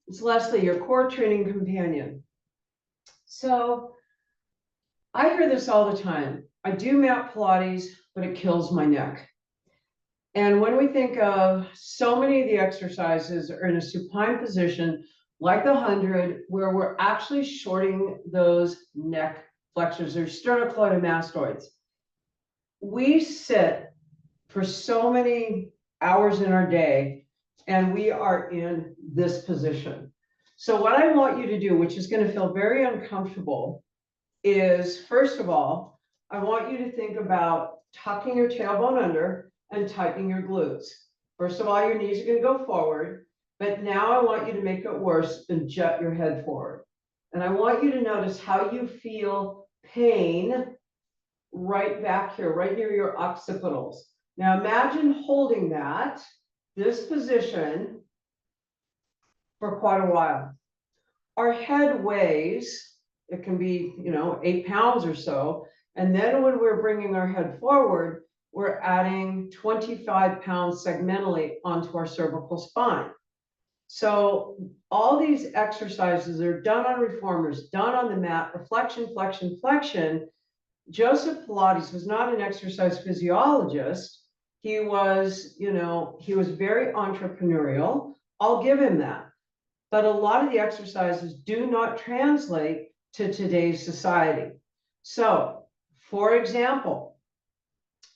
It's Leslie, your core training companion. So I hear this all the time. I do mat Pilates, but it kills my neck. And when we think of so many of the exercises are in a supine position, like the 100, where we're actually shorting those neck flexors or sternocleidomastoids. We sit for so many hours in our day, and we are in this position. So what I want you to do, which is going to feel very uncomfortable, is first of all, I want you to think about tucking your tailbone under and tightening your glutes. First of all, your knees are going to go forward, but now I want you to make it worse and jut your head forward. And I want you to notice how you feel pain right back here, right near your occipitals. Now imagine holding this position for quite a while. Our head weighs, it can be, 8 pounds or so. And then when we're bringing our head forward, we're adding 25 pounds segmentally onto our cervical spine. So all these exercises are done on reformers, done on the mat, reflection, flexion, flexion. Joseph Pilates was not an exercise physiologist. He was, he was very entrepreneurial. I'll give him that. But a lot of the exercises do not translate to today's society. So, for example,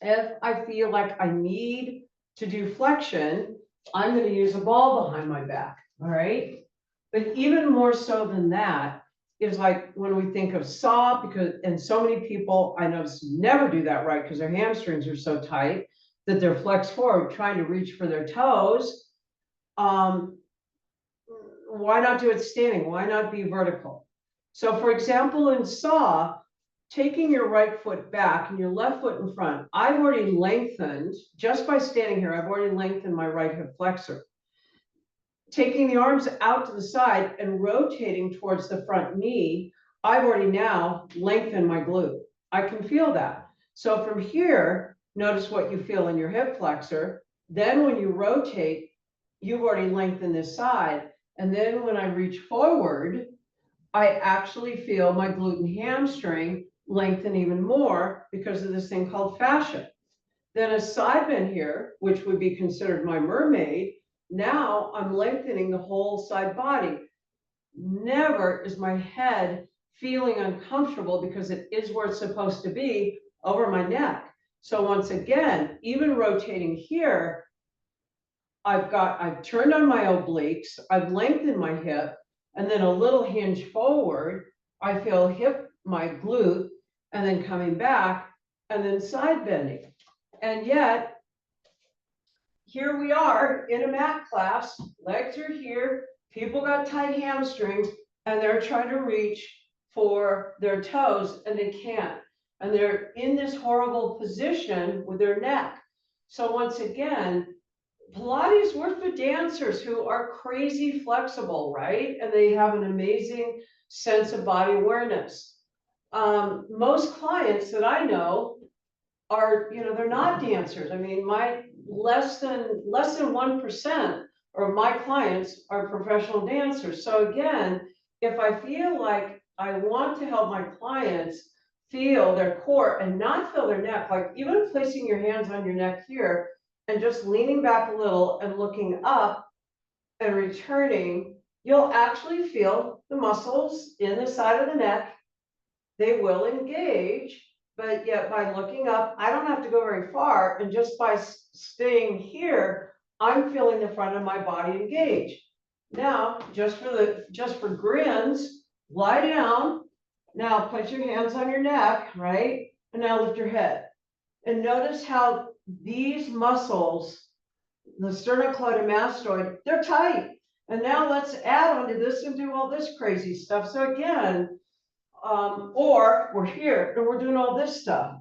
if I feel like I need to do flexion, I'm going to use a ball behind my back, all right? But even more so than that is like when we think of saw, and so many people I notice never do that right because their hamstrings are so tight that they're flexed forward trying to reach for their toes. Why not do it standing? Why not be vertical? So for example, in saw, taking your right foot back and your left foot in front, I've already lengthened, just by standing here, I've already lengthened my right hip flexor. Taking the arms out to the side and rotating towards the front knee, I've already now lengthened my glute. I can feel that. So from here, notice what you feel in your hip flexor. Then when you rotate, you've already lengthened this side. And then when I reach forward, I actually feel my glute and hamstring lengthen even more because of this thing called fascia. Then a side bend here, which would be considered my mermaid, now I'm lengthening the whole side body. Never is my head feeling uncomfortable because it is where it's supposed to be over my neck. So once again, even rotating here, I've turned on my obliques, I've lengthened my hip, and then a little hinge forward. I feel my glute, and then coming back, and then side bending. And yet, here we are in a mat class, legs are here, people got tight hamstrings, and they're trying to reach for their toes, and they can't. And they're in this horrible position with their neck. So once again, Pilates works with dancers who are crazy flexible, right? And they have an amazing sense of body awareness. Most clients that I know are, they're not dancers. I mean, my less than 1% of my clients are professional dancers. So again, if I feel like I want to help my clients feel their core and not feel their neck, like even placing your hands on your neck here and just leaning back a little and looking up and returning, you'll actually feel the muscles in the side of the neck. They will engage, but yet by looking up, I don't have to go very far. And just by staying here, I'm feeling the front of my body engage. Now, just for grins, lie down. Now put your hands on your neck, right? And now lift your head. And notice how these muscles, the sternocleidomastoid, they're tight. And now let's add on to this and do all this crazy stuff. So again, or we're here and we're doing all this stuff.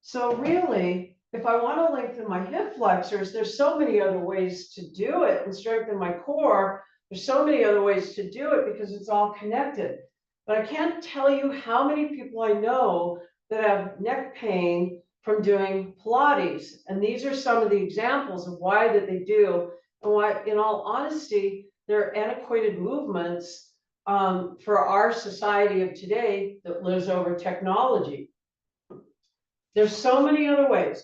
So really, if I want to lengthen my hip flexors, there's so many other ways to do it and strengthen my core. There's so many other ways to do it because it's all connected. But I can't tell you how many people I know that have neck pain from doing Pilates. And these are some of the examples of why that they do, and why, in all honesty, they're antiquated movements for our society of today that lives over technology. There's so many other ways,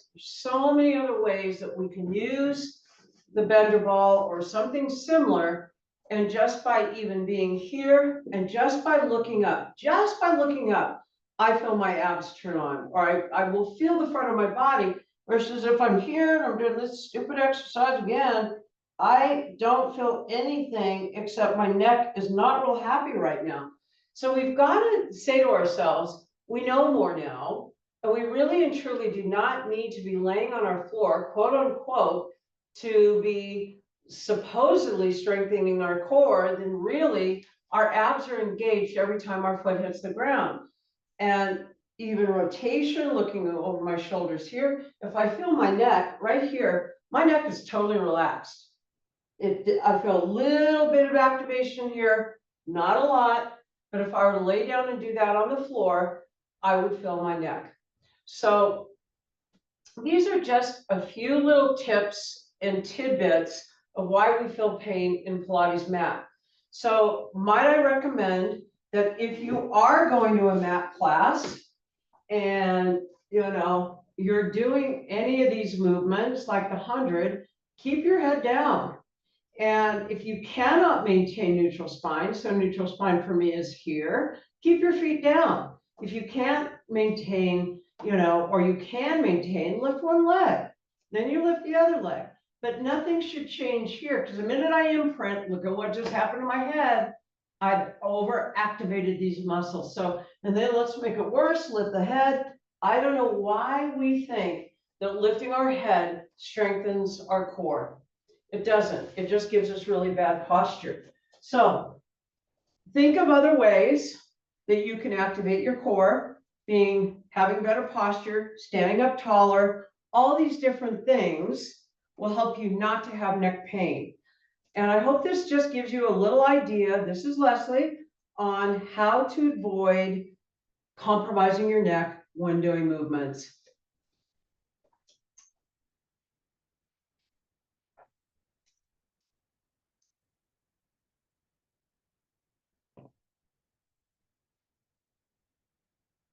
that we can use the bender ball or something similar. And just by even being here and just by looking up, I feel my abs turn on, or I will feel the front of my body. Versus if I'm here and I'm doing this stupid exercise again, I don't feel anything except my neck is not real happy right now. So we've got to say to ourselves, we know more now, and we really and truly do not need to be laying on our floor, quote unquote, to be supposedly strengthening our core. Then really our abs are engaged every time our foot hits the ground. And even rotation, looking over my shoulders here, if I feel my neck right here, my neck is totally relaxed. I feel a little bit of activation here, not a lot, but if I were to lay down and do that on the floor, I would feel my neck. So these are just a few little tips and tidbits of why we feel pain in Pilates mat. So might I recommend that if you are going to a mat class and you're doing any of these movements like the 100, keep your head down. And if you cannot maintain neutral spine, so neutral spine for me is here, keep your feet down. If you can't maintain, or you can maintain, lift one leg, then you lift the other leg. But nothing should change here, because the minute I imprint, look at what just happened to my head, I've overactivated these muscles. So, and then let's make it worse, lift the head. I don't know why we think that lifting our head strengthens our core. It doesn't. It just gives us really bad posture. So think of other ways that you can activate your core, having better posture, standing up taller. All these different things will help you not to have neck pain. And I hope this just gives you a little idea. This is Leslie on how to avoid compromising your neck when doing movements.